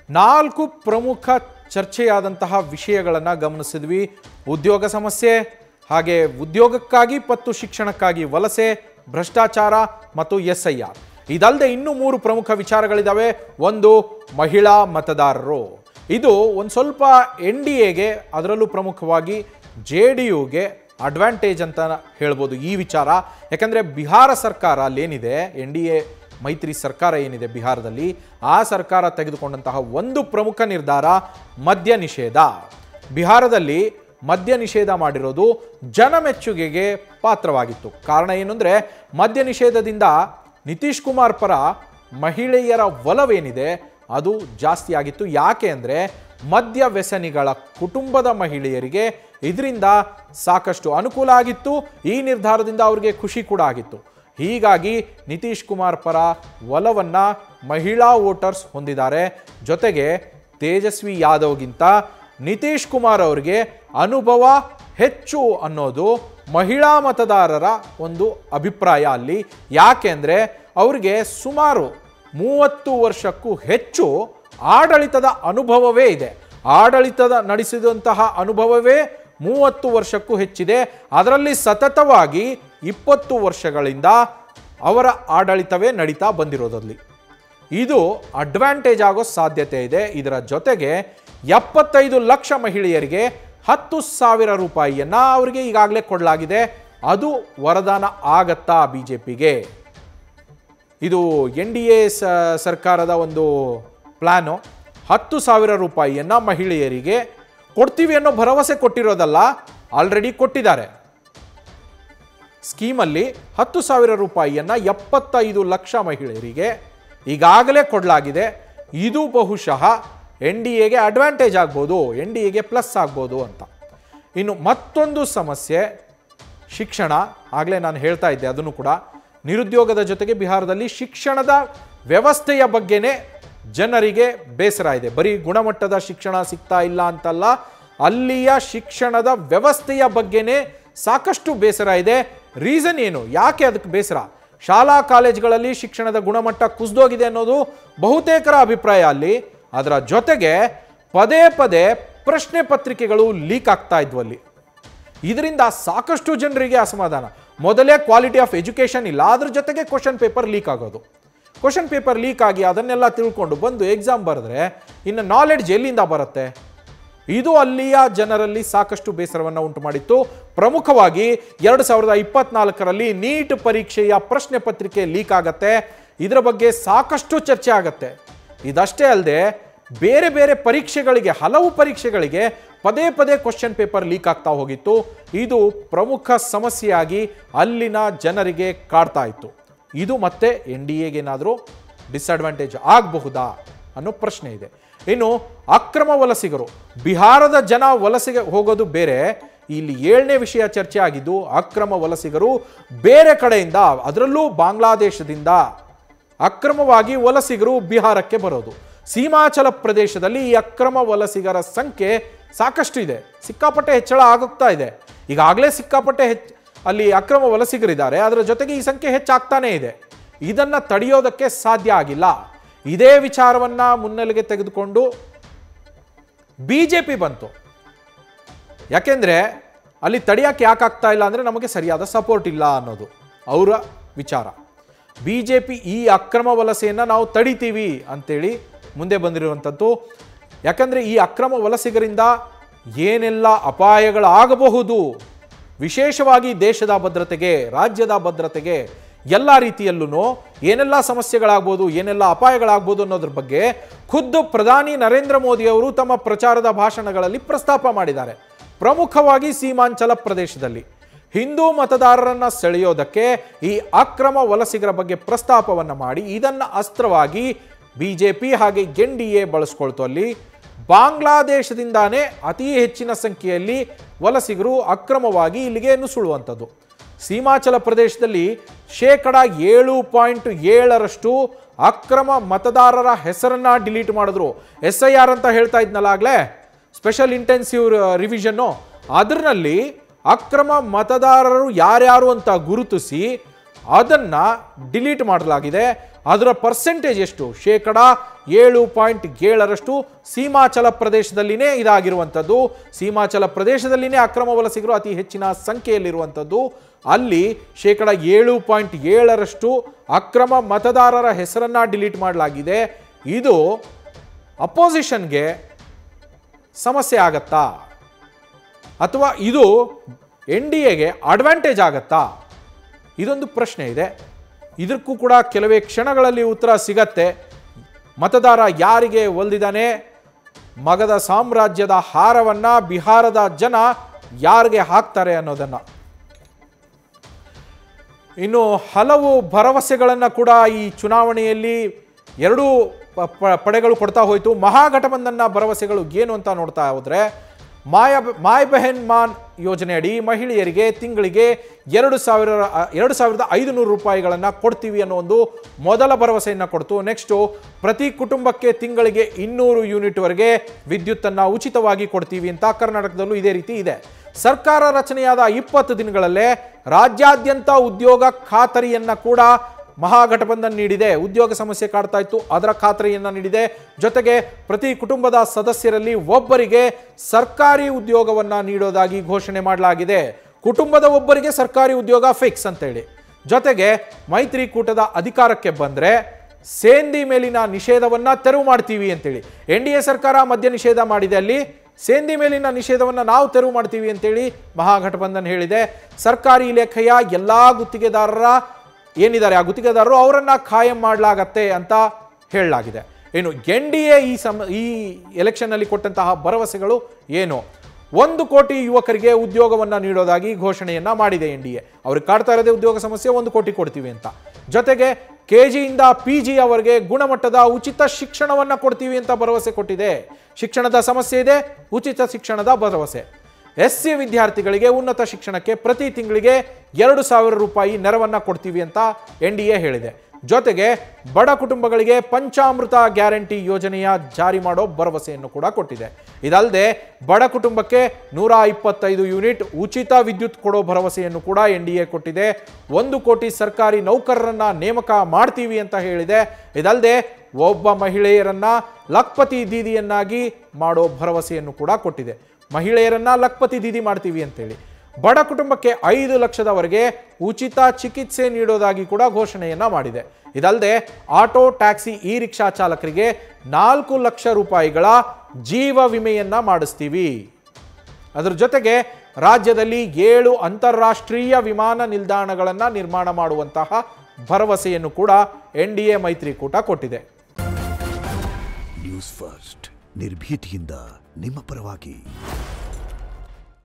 ನಾಲ್ಕು ಪ್ರಮುಖ ಚರ್ಚೆಯಾದಂತಹ ವಿಷಯಗಳನ್ನು ಗಮನಿಸಿದ್ವಿ. ಉದ್ಯೋಗ ಸಮಸ್ಯೆ, ಹಾಗೆ ಉದ್ಯೋಗಕ್ಕಾಗಿ ಮತ್ತು ಶಿಕ್ಷಣಕ್ಕಾಗಿ ವಲಸೆ, ಭ್ರಷ್ಟಾಚಾರ ಮತ್ತು SIR. ಇದಲ್ಲದೆ ಇನ್ನೂ 3 ಪ್ರಮುಖ ವಿಚಾರಗಳಿದ್ದಾವೆ. ಒಂದು, ಮಹಿಳಾ ಮತದಾರರು. ಇದು ಒಂದು ಸ್ವಲ್ಪ NDAಗೆ, ಅದರಲ್ಲೂ ಪ್ರಮುಖವಾಗಿ JDUಗೆ ಅಡ್ವಾಂಟೇಜ್ ಅಂತ ಹೇಳ್ಬೋದು ಈ ವಿಚಾರ. ಯಾಕಂದರೆ ಬಿಹಾರ ಸರ್ಕಾರ ಅಲ್ಲೇನಿದೆ, NDA ಮೈತ್ರಿ ಸರ್ಕಾರ ಏನಿದೆ ಬಿಹಾರದಲ್ಲಿ, ಆ ಸರ್ಕಾರ ತೆಗೆದುಕೊಂಡಂತಹ ಒಂದು ಪ್ರಮುಖ ನಿರ್ಧಾರ ಮದ್ಯ ನಿಷೇಧ. ಬಿಹಾರದಲ್ಲಿ ಮದ್ಯ ನಿಷೇಧ ಮಾಡಿರೋದು ಜನಮೆಚ್ಚುಗೆಗೆ ಪಾತ್ರವಾಗಿತ್ತು. ಕಾರಣ ಏನು ಅಂದರೆ, ಮದ್ಯ ನಿಷೇಧದಿಂದ ನಿತೀಶ್ ಕುಮಾರ್ ಪರ ಮಹಿಳೆಯರ ಒಲವೇನಿದೆ ಅದು ಜಾಸ್ತಿ ಆಗಿತ್ತು. ಯಾಕೆ ಅಂದರೆ, ಮದ್ಯ ವ್ಯಸನಿಗಳ ಕುಟುಂಬದ ಮಹಿಳೆಯರಿಗೆ ಇದರಿಂದ ಸಾಕಷ್ಟು ಅನುಕೂಲ ಆಗಿತ್ತು. ಈ ನಿರ್ಧಾರದಿಂದ ಅವರಿಗೆ ಖುಷಿ ಕೂಡ ಆಗಿತ್ತು. ಹೀಗಾಗಿ ನಿತೀಶ್ ಕುಮಾರ್ ಪರ ಒಲವನ್ನು ಮಹಿಳಾ ವೋಟರ್ಸ್ ಹೊಂದಿದ್ದಾರೆ. ಜೊತೆಗೆ ತೇಜಸ್ವಿ ಯಾದವ್ಗಿಂತ ನಿತೀಶ್ ಕುಮಾರ್ ಅವರಿಗೆ ಅನುಭವ ಹೆಚ್ಚು ಅನ್ನೋದು ಮಹಿಳಾ ಮತದಾರರ ಒಂದು ಅಭಿಪ್ರಾಯ ಅಲ್ಲಿ. ಯಾಕೆ ಅಂದರೆ, ಅವರಿಗೆ ಸುಮಾರು 30 ವರ್ಷಕ್ಕೂ ಹೆಚ್ಚು ಆಡಳಿತದ ಅನುಭವವೇ ಇದೆ. ಆಡಳಿತದ ನಡೆಸಿದಂತಹ ಅನುಭವವೇ 30 ವರ್ಷಕ್ಕೂ ಹೆಚ್ಚಿದೆ. ಅದರಲ್ಲಿ ಸತತವಾಗಿ 20 ವರ್ಷಗಳಿಂದ ಅವರ ಆಡಳಿತವೇ ನಡೀತಾ ಬಂದಿರೋದಲ್ಲಿ ಇದು ಅಡ್ವಾಂಟೇಜ್ ಆಗೋ ಸಾಧ್ಯತೆ ಇದೆ. ಇದರ ಜೊತೆಗೆ 75 ಲಕ್ಷ ಮಹಿಳೆಯರಿಗೆ 10,000 ರೂಪಾಯಿಯನ್ನು ಅವರಿಗೆ ಈಗಾಗಲೇ ಕೊಡಲಾಗಿದೆ. ಅದು ವರದಾನ ಆಗತ್ತಾ BJPಗೆ? ಇದು NDA ಸರ್ಕಾರದ ಒಂದು ಪ್ಲಾನು. 10,000 ರೂಪಾಯಿಯನ್ನು ಮಹಿಳೆಯರಿಗೆ ಕೊಡ್ತೀವಿ ಅನ್ನೋ ಭರವಸೆ ಕೊಟ್ಟಿರೋದಲ್ಲ, ಆಲ್ರೆಡಿ ಕೊಟ್ಟಿದ್ದಾರೆ. ಸ್ಕೀಮಲ್ಲಿ 10,000 ರೂಪಾಯಿಯನ್ನು 75 ಲಕ್ಷ ಮಹಿಳೆಯರಿಗೆ ಈಗಾಗಲೇ ಕೊಡಲಾಗಿದೆ. ಇದು ಬಹುಶಃ NDAಗೆ ಅಡ್ವಾಂಟೇಜ್ ಆಗ್ಬೋದು, NDAಗೆ ಪ್ಲಸ್ ಆಗ್ಬೋದು ಅಂತ. ಇನ್ನು ಮತ್ತೊಂದು ಸಮಸ್ಯೆ ಶಿಕ್ಷಣ. ಆಗಲೇ ನಾನು ಹೇಳ್ತಾ ಇದ್ದೆ, ಅದನ್ನು ಕೂಡ ನಿರುದ್ಯೋಗದ ಜೊತೆಗೆ ಬಿಹಾರದಲ್ಲಿ ಶಿಕ್ಷಣದ ವ್ಯವಸ್ಥೆಯ ಬಗ್ಗೆನೇ ಜನರಿಗೆ ಬೇಸರ ಇದೆ. ಬರೀ ಗುಣಮಟ್ಟದ ಶಿಕ್ಷಣ ಸಿಗ್ತಾ ಇಲ್ಲ ಅಂತಲ್ಲ, ಅಲ್ಲಿಯ ಶಿಕ್ಷಣದ ವ್ಯವಸ್ಥೆಯ ಬಗ್ಗೆನೇ ಸಾಕಷ್ಟು ಬೇಸರ ಇದೆ. ರೀಸನ್ ಏನು, ಯಾಕೆ ಅದಕ್ಕೆ ಬೇಸರ? ಶಾಲಾ ಕಾಲೇಜುಗಳಲ್ಲಿ ಶಿಕ್ಷಣದ ಗುಣಮಟ್ಟ ಕುಸಿದೋಗಿದೆ ಅನ್ನೋದು ಬಹುತೇಕರ ಅಭಿಪ್ರಾಯ ಅಲ್ಲಿ. ಅದರ ಜೊತೆಗೆ ಪದೇ ಪದೇ ಪ್ರಶ್ನೆ ಪತ್ರಿಕೆಗಳು ಲೀಕ್ ಆಗ್ತಾ ಇದ್ವು ಅಲ್ಲಿ. ಇದರಿಂದ ಸಾಕಷ್ಟು ಜನರಿಗೆ ಅಸಮಾಧಾನ. ಮೊದಲೇ ಕ್ವಾಲಿಟಿ ಆಫ್ ಎಜುಕೇಷನ್ ಇಲ್ಲ, ಅದ್ರ ಜೊತೆಗೆ ಕ್ವಶನ್ ಪೇಪರ್ ಲೀಕ್ ಆಗೋದು. ಕ್ವಶನ್ ಪೇಪರ್ ಲೀಕ್ ಆಗಿ ಅದನ್ನೆಲ್ಲ ತಿಳ್ಕೊಂಡು ಬಂದು ಎಕ್ಸಾಮ್ ಬರೆದ್ರೆ ಇನ್ನು ನಾಲೆಡ್ಜ್ ಎಲ್ಲಿಂದ ಬರುತ್ತೆ? ಇದು ಅಲ್ಲಿಯ ಜನರಲ್ಲಿ ಸಾಕಷ್ಟು ಬೇಸರವನ್ನು ಉಂಟು ಮಾಡಿತ್ತು. ಪ್ರಮುಖವಾಗಿ 2024ರಲ್ಲಿ ನೀಟ್ ಪರೀಕ್ಷೆಯ ಪ್ರಶ್ನೆ ಪತ್ರಿಕೆ ಲೀಕ್ ಆಗತ್ತೆ. ಇದರ ಬಗ್ಗೆ ಸಾಕಷ್ಟು ಚರ್ಚೆ ಆಗತ್ತೆ. ಇದಷ್ಟೇ ಅಲ್ಲದೆ ಬೇರೆ ಬೇರೆ ಪರೀಕ್ಷೆಗಳಿಗೆ, ಹಲವು ಪರೀಕ್ಷೆಗಳಿಗೆ ಪದೇ ಪದೇ ಕ್ವಶನ್ ಪೇಪರ್ ಲೀಕ್ ಆಗ್ತಾ ಹೋಗಿತ್ತು. ಇದು ಪ್ರಮುಖ ಸಮಸ್ಯೆಯಾಗಿ ಅಲ್ಲಿನ ಜನರಿಗೆ ಕಾಡ್ತಾ ಇತ್ತು. ಇದು ಮತ್ತೆ NDAಗೇನಾದರೂ ಡಿಸ್ಅಡ್ವಾಂಟೇಜ್ ಆಗಬಹುದಾ ಅನ್ನೋ ಪ್ರಶ್ನೆ ಇದೆ. ಇನ್ನು ಅಕ್ರಮ ವಲಸಿಗರು, ಬಿಹಾರದ ಜನ ವಲಸೆಗೆ ಹೋಗೋದು ಬೇರೆ, ಇಲ್ಲಿ 7ನೇ ವಿಷಯ ಚರ್ಚೆ ಆಗಿದ್ದು ಅಕ್ರಮ ವಲಸಿಗರು ಬೇರೆ ಕಡೆಯಿಂದ, ಅದರಲ್ಲೂ ಬಾಂಗ್ಲಾದೇಶದಿಂದ ಅಕ್ರಮವಾಗಿ ವಲಸಿಗರು ಬಿಹಾರಕ್ಕೆ ಬರೋದು. ಸೀಮಾಚಲ ಪ್ರದೇಶದಲ್ಲಿ ಈ ಅಕ್ರಮ ವಲಸಿಗರ ಸಂಖ್ಯೆ ಸಾಕಷ್ಟು ಇದೆ, ಸಿಕ್ಕಾಪಟ್ಟೆ ಹೆಚ್ಚಳ ಆಗುತ್ತಾ ಇದೆ. ಈಗಾಗಲೇ ಸಿಕ್ಕಾಪಟ್ಟೆ ಅಲ್ಲಿ ಅಕ್ರಮ ವಲಸಿಗರಿದ್ದಾರೆ, ಅದರ ಜೊತೆಗೆ ಈ ಸಂಖ್ಯೆ ಹೆಚ್ಚಾಗ್ತಾನೇ ಇದೆ. ಇದನ್ನು ತಡೆಯೋದಕ್ಕೆ ಸಾಧ್ಯ ಆಗಿಲ್ಲ. ಇದೇ ವಿಚಾರವನ್ನು ಮುನ್ನೆಲೆಗೆ ತೆಗೆದುಕೊಂಡು BJP ಬಂತು. ಯಾಕೆಂದರೆ ಅಲ್ಲಿ ತಡೆಯೋಕ್ಕೆ ಯಾಕಾಗ್ತಾ ಇಲ್ಲ ಅಂದರೆ, ನಮಗೆ ಸರಿಯಾದ ಸಪೋರ್ಟ್ ಇಲ್ಲ ಅನ್ನೋದು ಅವರ ವಿಚಾರ. BJP ಈ ಅಕ್ರಮ ವಲಸೆಯನ್ನು ನಾವು ತಡಿತೀವಿ ಅಂತೇಳಿ ಮುಂದೆ ಬಂದಿರುವಂಥದ್ದು. ಯಾಕಂದರೆ ಈ ಅಕ್ರಮ ವಲಸಿಗರಿಂದ ಏನೆಲ್ಲ ಅಪಾಯಗಳಾಗಬಹುದು, ವಿಶೇಷವಾಗಿ ದೇಶದ ಭದ್ರತೆಗೆ, ರಾಜ್ಯದ ಭದ್ರತೆಗೆ, ಎಲ್ಲ ರೀತಿಯಲ್ಲೂ ಏನೆಲ್ಲ ಸಮಸ್ಯೆಗಳಾಗ್ಬೋದು, ಏನೆಲ್ಲ ಅಪಾಯಗಳಾಗ್ಬೋದು ಅನ್ನೋದ್ರ ಬಗ್ಗೆ ಖುದ್ದು ಪ್ರಧಾನಿ ನರೇಂದ್ರ ಮೋದಿ ಅವರು ತಮ್ಮ ಪ್ರಚಾರದ ಭಾಷಣಗಳಲ್ಲಿ ಪ್ರಸ್ತಾಪ ಮಾಡಿದ್ದಾರೆ. ಪ್ರಮುಖವಾಗಿ ಸೀಮಾಂಚಲ ಪ್ರದೇಶದಲ್ಲಿ ಹಿಂದೂ ಮತದಾರರನ್ನು ಸೆಳೆಯೋದಕ್ಕೆ ಈ ಅಕ್ರಮ ವಲಸಿಗರ ಬಗ್ಗೆ ಪ್ರಸ್ತಾಪವನ್ನು ಮಾಡಿ ಇದನ್ನು ಅಸ್ತ್ರವಾಗಿ BJP ಹಾಗೆ NDA ಬಳಸ್ಕೊಳ್ತು. ಅಲ್ಲಿ ಬಾಂಗ್ಲಾದೇಶದಿಂದಾನೇ ಅತಿ ಹೆಚ್ಚಿನ ಸಂಖ್ಯೆಯಲ್ಲಿ ವಲಸಿಗರು ಅಕ್ರಮವಾಗಿ ಇಲ್ಲಿಗೆ ನುಸುಳುವಂಥದ್ದು. ಸೀಮಾಚಲ ಪ್ರದೇಶದಲ್ಲಿ 7.7% ಅಕ್ರಮ ಮತದಾರರ ಹೆಸರನ್ನು ಡಿಲೀಟ್ ಮಾಡಿದ್ರು. SIR ಅಂತ ಹೇಳ್ತಾ ಇದ್ನಲ್ಲ ಆಗಲೇ, ಸ್ಪೆಷಲ್ ಇಂಟೆನ್ಸಿವ್ ರಿವಿಷನ್ನು, ಅದರಲ್ಲಿ ಅಕ್ರಮ ಮತದಾರರು ಯಾರ್ಯಾರು ಅಂತ ಗುರುತಿಸಿ ಅದನ್ನು ಡಿಲೀಟ್ ಮಾಡಲಾಗಿದೆ. ಅದರ ಪರ್ಸೆಂಟೇಜ್ ಎಷ್ಟು? 7.7% ಸೀಮಾಚಲ ಪ್ರದೇಶದಲ್ಲಿನೇ ಇದಾಗಿರುವಂಥದ್ದು. ಸೀಮಾಚಲ ಪ್ರದೇಶದಲ್ಲಿನೇ ಅಕ್ರಮ ವಲಸಿಗರು ಅತಿ ಹೆಚ್ಚಿನ ಸಂಖ್ಯೆಯಲ್ಲಿರುವಂಥದ್ದು. ಅಲ್ಲಿ 7.7% ಅಕ್ರಮ ಮತದಾರರ ಹೆಸರನ್ನು ಡಿಲೀಟ್ ಮಾಡಲಾಗಿದೆ. ಇದು ಅಪೋಸಿಷನ್ಗೆ ಸಮಸ್ಯೆ ಆಗತ್ತಾ ಅಥವಾ ಇದು NDAಗೆ ಅಡ್ವಾಂಟೇಜ್ ಆಗತ್ತಾ? ಇದೊಂದು ಪ್ರಶ್ನೆ ಇದೆ. ಇದಕ್ಕೂ ಕೂಡ ಕೆಲವೇ ಕ್ಷಣಗಳಲ್ಲಿ ಉತ್ತರ ಸಿಗತ್ತೆ. ಮತದಾರ ಯಾರಿಗೆ ಒಲ್ದಿದ್ದಾನೆ, ಮಗಧ ಸಾಮ್ರಾಜ್ಯದ ಹಾರವನ್ನು ಬಿಹಾರದ ಜನ ಯಾರಿಗೆ ಹಾಕ್ತಾರೆ ಅನ್ನೋದನ್ನು. ಇನ್ನು ಹಲವು ಭರವಸೆಗಳನ್ನು ಕೂಡ ಈ ಚುನಾವಣೆಯಲ್ಲಿ ಎರಡೂ ಪಡೆಗಳು ಕೊಡ್ತಾ ಹೋಯಿತು. ಮಹಾಗಠಬಂಧನ್ನ ಭರವಸೆಗಳು ಏನು ಅಂತ ನೋಡ್ತಾ ಹೋದರೆ, ಮಾಯ್ ಬೆಹನ್ ಮಾನ್ ಯೋಜನೆ ಅಡಿ ಮಹಿಳೆಯರಿಗೆ ತಿಂಗಳಿಗೆ 2,500 ರೂಪಾಯಿಗಳನ್ನು ಕೊಡ್ತೀವಿ ಅನ್ನೋ ಒಂದು ಮೊದಲ ಭರವಸೆಯನ್ನು ಕೊಡ್ತು. ನೆಕ್ಸ್ಟು ಪ್ರತಿ ಕುಟುಂಬಕ್ಕೆ ತಿಂಗಳಿಗೆ 200 ಯೂನಿಟ್ವರೆಗೆ ವಿದ್ಯುತ್ತನ್ನು ಉಚಿತವಾಗಿ ಕೊಡ್ತೀವಿ ಅಂತ ಕರ್ನಾಟಕದಲ್ಲೂ ಇದೇ ರೀತಿ ಇದೆ. ಸರ್ಕಾರ ರಚನೆಯಾದ 20 ದಿನಗಳಲ್ಲೇ ರಾಜ್ಯಾದ್ಯಂತ ಉದ್ಯೋಗ ಖಾತರಿಯನ್ನು ಕೂಡ ಮಹಾಗಠಬಂಧನ್ ನೀಡಿದೆ. ಉದ್ಯೋಗ ಸಮಸ್ಯೆ ಕಾಡ್ತಾ ಇತ್ತು, ಅದರ ಖಾತರಿಯನ್ನು ನೀಡಿದೆ. ಜೊತೆಗೆ ಪ್ರತಿ ಕುಟುಂಬದ ಸದಸ್ಯರಲ್ಲಿ ಒಬ್ಬರಿಗೆ ಸರ್ಕಾರಿ ಉದ್ಯೋಗವನ್ನು ನೀಡೋದಾಗಿ ಘೋಷಣೆ ಮಾಡಲಾಗಿದೆ. ಕುಟುಂಬದ ಒಬ್ಬರಿಗೆ ಸರ್ಕಾರಿ ಉದ್ಯೋಗ ಫಿಕ್ಸ್ ಅಂತೇಳಿ. ಜೊತೆಗೆ ಮೈತ್ರಿಕೂಟದ ಅಧಿಕಾರಕ್ಕೆ ಬಂದರೆ ಸೇಂದಿ ಮೇಲಿನ ನಿಷೇಧವನ್ನು ತೆರವು ಮಾಡ್ತೀವಿ ಅಂತೇಳಿ. NDA ಸರ್ಕಾರ ಮದ್ಯ ನಿಷೇಧ ಮಾಡಿದೆ, ಅಲ್ಲಿ ಸೇಂದಿ ಮೇಲಿನ ನಿಷೇಧವನ್ನು ನಾವು ತೆರವು ಮಾಡ್ತೀವಿ ಅಂತೇಳಿ ಮಹಾಗಠಬಂಧನ್ ಹೇಳಿದೆ. ಸರ್ಕಾರಿ ಇಲಾಖೆಯ ಎಲ್ಲ ಗುತ್ತಿಗೆದಾರರ ಏನಿದ್ದಾರೆ ಆ ಗುತ್ತಿಗೆದಾರರು ಅವರನ್ನು ಖಾಯಂ ಮಾಡಲಾಗತ್ತೆ ಅಂತ ಹೇಳಲಾಗಿದೆ. ಏನು NDA ಈ ಎಲೆಕ್ಷನ್ನಲ್ಲಿ ಕೊಟ್ಟಂತಹ ಭರವಸೆಗಳು ಏನು? 1 ಕೋಟಿ ಯುವಕರಿಗೆ ಉದ್ಯೋಗವನ್ನು ನೀಡೋದಾಗಿ ಘೋಷಣೆಯನ್ನ ಮಾಡಿದೆ NDA. ಅವ್ರಿಗೆ ಕಾಡ್ತಾ ಇರೋದೇ ಉದ್ಯೋಗ ಸಮಸ್ಯೆ, 1 ಕೋಟಿ ಕೊಡ್ತೀವಿ ಅಂತ. ಜೊತೆಗೆ KG ಇಂದ PG ಅವರಿಗೆ ಗುಣಮಟ್ಟದ ಉಚಿತ ಶಿಕ್ಷಣವನ್ನು ಕೊಡ್ತೀವಿ ಅಂತ ಭರವಸೆ ಕೊಟ್ಟಿದೆ. ಶಿಕ್ಷಣದ ಸಮಸ್ಯೆ ಇದೆ, ಉಚಿತ ಶಿಕ್ಷಣದ ಭರವಸೆ. SC ವಿದ್ಯಾರ್ಥಿಗಳಿಗೆ ಉನ್ನತ ಶಿಕ್ಷಣಕ್ಕೆ ಪ್ರತಿ ತಿಂಗಳಿಗೆ 2,000 ರೂಪಾಯಿ ನೆರವನ್ನು ಕೊಡ್ತೀವಿ ಅಂತ NDA ಹೇಳಿದೆ. ಜೊತೆಗೆ ಬಡ ಕುಟುಂಬಗಳಿಗೆ ಪಂಚಾಮೃತ ಗ್ಯಾರಂಟಿ ಯೋಜನೆಯ ಜಾರಿ ಮಾಡೋ ಭರವಸೆಯನ್ನು ಕೂಡ ಕೊಟ್ಟಿದೆ. ಇದಲ್ಲದೆ ಬಡ ಕುಟುಂಬಕ್ಕೆ 125 ಯೂನಿಟ್ ಉಚಿತ ವಿದ್ಯುತ್ ಕೊಡೋ ಭರವಸೆಯನ್ನು ಕೂಡ NDA ಕೊಟ್ಟಿದೆ. 1 ಕೋಟಿ ಸರ್ಕಾರಿ ನೌಕರರನ್ನ ನೇಮಕ ಮಾಡ್ತೀವಿ ಅಂತ ಹೇಳಿದೆ. ಇದಲ್ಲದೆ ಒಬ್ಬ ಮಹಿಳೆಯರನ್ನ ಲಖ್ಪತಿ ದೀದಿಯನ್ನಾಗಿ ಮಾಡೋ ಭರವಸೆಯನ್ನು ಕೂಡ ಕೊಟ್ಟಿದೆ. ಮಹಿಳೆಯರನ್ನ ಲಖ್ಪತಿ ದೀದಿ ಮಾಡ್ತೀವಿ ಅಂತೇಳಿ. ಬಡ ಕುಟುಂಬಕ್ಕೆ 5 ಲಕ್ಷದವರೆಗೆ ಉಚಿತ ಚಿಕಿತ್ಸೆ ನೀಡೋದಾಗಿ ಕೂಡ ಘೋಷಣೆಯನ್ನ ಮಾಡಿದೆ. ಇದಲ್ಲದೆ ಆಟೋ, ಟ್ಯಾಕ್ಸಿ, ಇ ರಿಕ್ಷಾ ಚಾಲಕರಿಗೆ 4 ಲಕ್ಷ ರೂಪಾಯಿಗಳ ಜೀವ ವಿಮೆಯನ್ನ ಮಾಡಿಸ್ತೀವಿ. ಅದರ ಜೊತೆಗೆ ರಾಜ್ಯದಲ್ಲಿ 7 ಅಂತಾರಾಷ್ಟ್ರೀಯ ವಿಮಾನ ನಿಲ್ದಾಣಗಳನ್ನು ನಿರ್ಮಾಣ ಮಾಡುವಂತಹ ಭರವಸೆಯನ್ನು ಕೂಡ NDA ಮೈತ್ರಿಕೂಟ ಕೊಟ್ಟಿದೆ. ನ್ಯೂಸ್ ಫಸ್ಟ್ ನಿರ್ಭೀತಿಯಿಂದ ನಿಮ್ಮ ಪರವಾಗಿ.